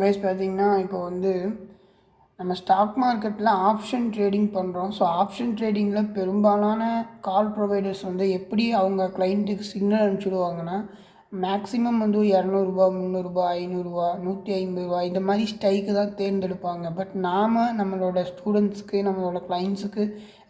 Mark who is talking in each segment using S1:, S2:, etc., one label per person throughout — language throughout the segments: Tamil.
S1: கைஸ் பார்த்தீங்கன்னா இப்போ நம்ம ஸ்டாக் மார்க்கெட்டில் ஆப்ஷன் ட்ரேடிங் பண்ணுறோம். ஸோ ஆப்ஷன் ட்ரேடிங்கில் பெரும்பாலான கால் ப்ரொவைடர்ஸ் எப்படி அவங்க கிளைண்ட்டுக்கு சிக்னல் அனுப்பிச்சுடுவாங்கன்னா, மேக்ஸிமம் 200 300 500 150 இந்த மாதிரி ஸ்ட்ரைக்கு தான் தேர்ந்தெடுப்பாங்க. பட் நாம் நம்மளோட ஸ்டூடெண்ட்ஸ்க்கு நம்மளோட கிளைண்ட்ஸுக்கு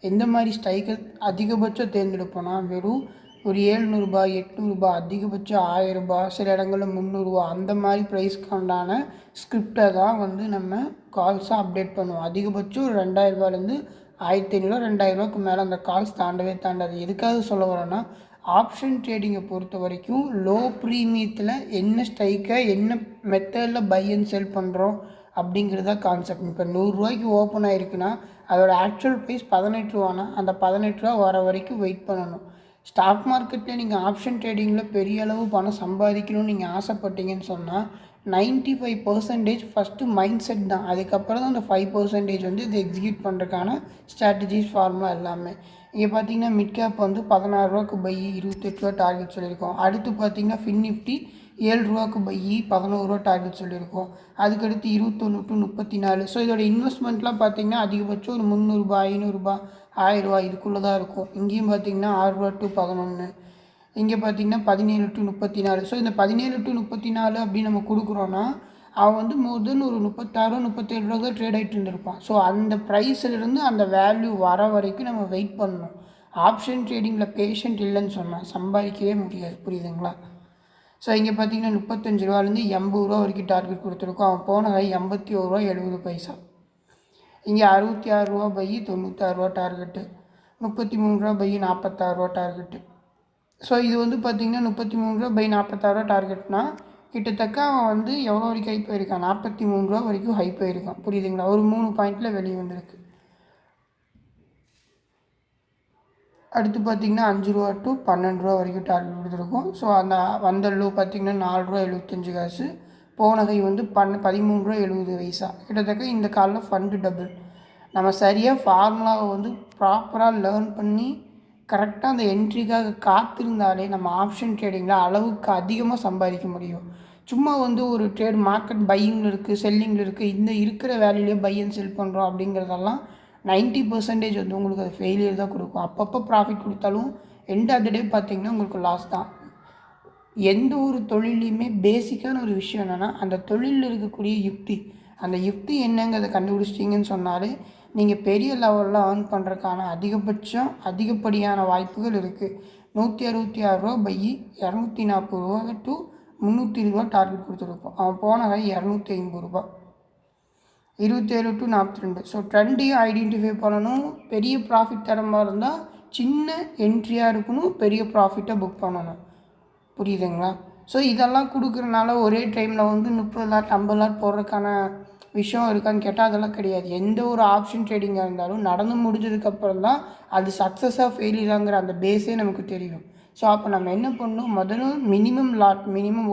S1: எந்த மாதிரி ஸ்ட்ரைக்கை அதிகபட்சம் தேர்ந்தெடுப்போம்னா, வெறும் ஒரு 700 800 அதிகபட்சம் 1000 சில இடங்களில் 300 அந்த மாதிரி ப்ரைஸ்க்கான ஸ்கிரிப்டை தான் நம்ம கால்ஸாக அப்டேட் பண்ணுவோம். அதிகபட்சம் ஒரு 2000 1500 2000 மேலே அந்த கால்ஸ் தாண்டவே தாண்டாது. எதுக்காக சொல்ல வரோன்னா, ஆப்ஷன் ட்ரேடிங்கை பொறுத்த வரைக்கும் லோ ப்ரீமியத்தில் என்ன ஸ்ட்ரைக்கை என்ன மெத்தடில் பை அண்ட் செல் பண்ணுறோம் அப்படிங்கிறத கான்செப்ட். இப்போ 100 ஓப்பன் ஆகிருக்குன்னா அதோடய ஆக்சுவல் ப்ரைஸ் 18 அந்த 18 வர வரைக்கும் வெயிட் பண்ணணும். ஸ்டாக் மார்க்கெட்டில் நீங்கள் ஆப்ஷன் ட்ரேடிங்கில் பெரிய அளவு பணம் சம்பாதிக்கணும்னு நீங்கள் ஆசைப்பட்டீங்கன்னு சொன்னால் 95% ஃபஸ்ட்டு மைண்ட் செட் தான். அதுக்கப்புறம் தான் அந்த 5% இது எக்ஸிக்யூட் பண்ணுறதுக்கான ஸ்ட்ராட்டஜிஸ் ஃபார்முலா எல்லாமே. இங்கே பார்த்தீங்கன்னா மிட் கேப் 16 பை 28 டார்கெட் சொல்லியிருக்கோம். அடுத்து பார்த்தீங்கன்னா ஃபின் நிஃப்டி 7 பை 11 டார்கெட் சொல்லியிருக்கோம். அதுக்கடுத்து 21 to 34. ஸோ இதோட இன்வெஸ்ட்மெண்ட்லாம் பார்த்தீங்கன்னா அதிகபட்சம் ஒரு 300 500 1000 இதுக்குள்ளே தான் இருக்கும். இங்கேயும் பார்த்தீங்கன்னா 6 to 11. இங்கே பார்த்தீங்கன்னா 17 to 34. ஸோ இந்த 17 to 34 அப்படின்னு நம்ம கொடுக்குறோன்னா அவன் மோர் தென் ஒரு 36 37 தான் ட்ரேட் ஆகிட்டு இருந்திருப்பான். ஸோ அந்த ப்ரைஸிலிருந்து அந்த வேல்யூ வர வரைக்கும் நம்ம வெயிட் பண்ணணும். ஆப்ஷன் ட்ரேடிங்கில் பேஷண்ட் இல்லைன்னு சொன்னால் சம்பாதிக்கவே முடியாது. புரியுதுங்களா? ஸோ இங்கே பார்த்தீங்கன்னா 35 80 வரைக்கும் டார்கெட் கொடுத்துருக்கோம். அவன் போன 81 70 இங்கே 66 by 96 target, 33 by 46 target. So இது பார்த்திங்கன்னா 33 பை 46 டார்கெட்னால் கிட்டத்தட்ட அவன் எவ்வளோ வரைக்கும் ஹை போயிருக்கான், 43 வரைக்கும் ஹை போயிருக்கான். புரியுதுங்களா? ஒரு 3 பாயிண்டில் வெளியே வந்திருக்கு. அடுத்து பார்த்திங்கன்னா 5 to 12 வரைக்கும் டார்கெட் கொடுத்துருக்கோம். ஸோ அந்த வந்த லோ பார்த்திங்கன்னா 4 போன கை 13 கிட்டத்தட்ட இந்த காலில் ஃபண்டு டபுள். நம்ம சரியாக ஃபார்முலாவை ப்ராப்பராக லேர்ன் பண்ணி கரெக்டாக அந்த என்ட்ரிக்காக காத்திருந்தாலே நம்ம ஆப்ஷன் ட்ரேடிங்கில் அளவுக்கு அதிகமாக சம்பாதிக்க முடியும். சும்மா ஒரு ட்ரேட் மார்க்கெட் பையிங்கில் இருக்குது செல்லிங்கில் இருக்குது, இந்த இருக்கிற வேல்யூலேயே பை அண்ட் செல் பண்ணுறோம் அப்படிங்கிறதெல்லாம் 90% உங்களுக்கு அது ஃபெயிலியர் தான் கொடுக்கும். அப்பப்போ ப்ராஃபிட் கொடுத்தாலும் எண்ட் ஆஃப் த டே பார்த்திங்கன்னா உங்களுக்கு லாஸ் தான். எந்த ஒரு தொழிலையுமே பேசிக்கான ஒரு விஷயம் என்னென்னா, அந்த தொழிலில் இருக்கக்கூடிய யுக்தி, அந்த யுக்தி என்னங்கிறத கண்டுபிடிச்சிட்டிங்கன்னு சொன்னாலே நீங்கள் பெரிய லெவலில் ஏர்ன் பண்ணுறதுக்கான அதிகப்படியான வாய்ப்புகள் இருக்குது. 166 பை 240 to 320 டார்கெட் கொடுத்துருப்போம். அவன் போன 250 27 to 42. ஸோ ட்ரெண்டையும் ஐடென்டிஃபை பண்ணணும். பெரிய ப்ராஃபிட் தர மாதிரி இருந்தால் சின்ன என்ட்ரியாக இருக்கணும், பெரிய ப்ராஃபிட்டை புக் பண்ணணும். புரியுதுங்களா? ஸோ இதெல்லாம் கொடுக்குறனால ஒரே டைமில் 30 லாட் 50 லாட் போடுறதுக்கான விஷயம் இருக்கான்னு கேட்டால் அதெல்லாம் கிடையாது. எந்த ஒரு ஆப்ஷன் ட்ரேடிங்காக இருந்தாலும் நடந்து முடிஞ்சதுக்கப்புறம் தான் அது சக்ஸஸாக ஃபெயிலியராங்கிற அந்த பேஸே நமக்கு தெரியும். ஸோ அப்போ நம்ம என்ன பண்ணணும், முதல்ல மினிமம்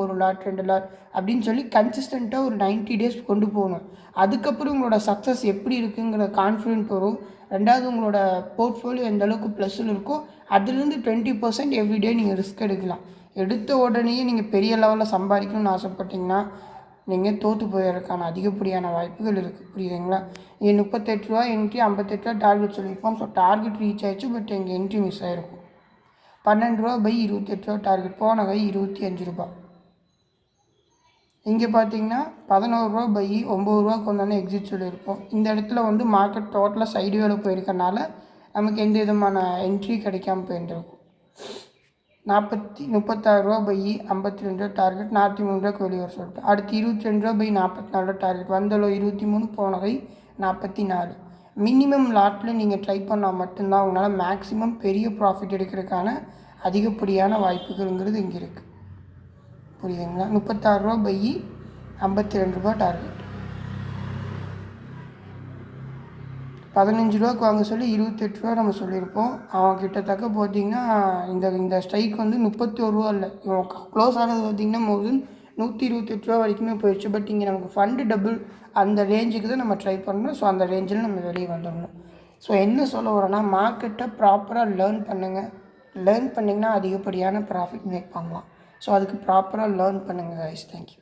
S1: 1 லாட் 2 லாட் அப்படின்னு சொல்லி கன்சிஸ்டண்ட்டாக ஒரு 90 days கொண்டு போகணும். அதுக்கப்புறம் உங்களோட சக்ஸஸ் எப்படி இருக்குங்கிற கான்ஃபிடென்ட் வரும். ரெண்டாவது உங்களோட போர்ட்ஃபோலியோ எந்த அளவுக்கு ப்ளஸ்ஸில் இருக்கோ அதுலேருந்து 20% எவ்ரிடே நீங்கள் ரிஸ்க் எடுக்கலாம். எடுத்த உடனேயே நீங்கள் பெரிய லெவலில் சம்பாதிக்கணும்னு ஆசைப்பட்டிங்கன்னா நீங்கள் தோற்று போயிடறதுக்கான அதிகப்படியான வாய்ப்புகள் இருக்குது. புரியுதுங்களா? இங்கே 38 என்ட்ரி 58 டார்கெட் சொல்லியிருப்போம். ஸோ டார்கெட் ரீச் ஆகிடுச்சு, பட் எங்கள் என்ட்ரி மிஸ் ஆகிருக்கும். 12 பை 28 டார்கெட், போன 25. இங்கே பார்த்தீங்கன்னா 11 பை 9 கொண்டாந்து எக்ஸிட் சொல்லியிருப்போம். இந்த இடத்துல மார்க்கெட் டோட்டலாக சைடு வேலை போயிருக்கனால நமக்கு எந்த விதமான என்ட்ரி கிடைக்காமல் போயிருந்துருக்கும். 36 பை 52 டார்கெட், 43 வெளியே வர சொல்லிட்டு. அடுத்து 22 பை 44 டார்கெட், வந்தளோ 23, போனவை 44. மினிமம் லாட்டில் நீங்கள் ட்ரை பண்ணால் மட்டும்தான் உங்களால் மேக்ஸிமம் பெரிய ப்ராஃபிட் எடுக்கிறதுக்கான அதிகப்படியான வாய்ப்புகள்ங்கிறது இங்கே இருக்குது. புரியுதுங்களா? 36 பை 52 டார்கெட். 15 வாங்க சொல்லி 28 நம்ம சொல்லியிருப்போம். அவன் கிட்டத்தக்க பார்த்திங்கன்னா இந்த ஸ்ட்ரைக் 31 இல்லை, இவன் க்ளோஸ் ஆனது பார்த்திங்கன்னா மோர் தென் 128 வரைக்குமே போயிடுச்சு. பட் இங்கே நமக்கு ஃபண்டு டபுள் அந்த ரேஞ்சுக்கு தான் நம்ம ட்ரை பண்ணணும். ஸோ அந்த ரேஞ்சில் நம்ம வெளியே வந்துடணும். ஸோ என்ன சொல்ல வரோன்னா, மார்க்கெட்டை ப்ராப்பராக லேர்ன் பண்ணுங்கள். லேர்ன் பண்ணிங்கன்னா அதிகப்படியான ப்ராஃபிட் மேக் பண்ணலாம். ஸோ அதுக்கு ப்ராப்பராக லேர்ன் பண்ணுங்கள் கைஸ். தேங்க்யூ.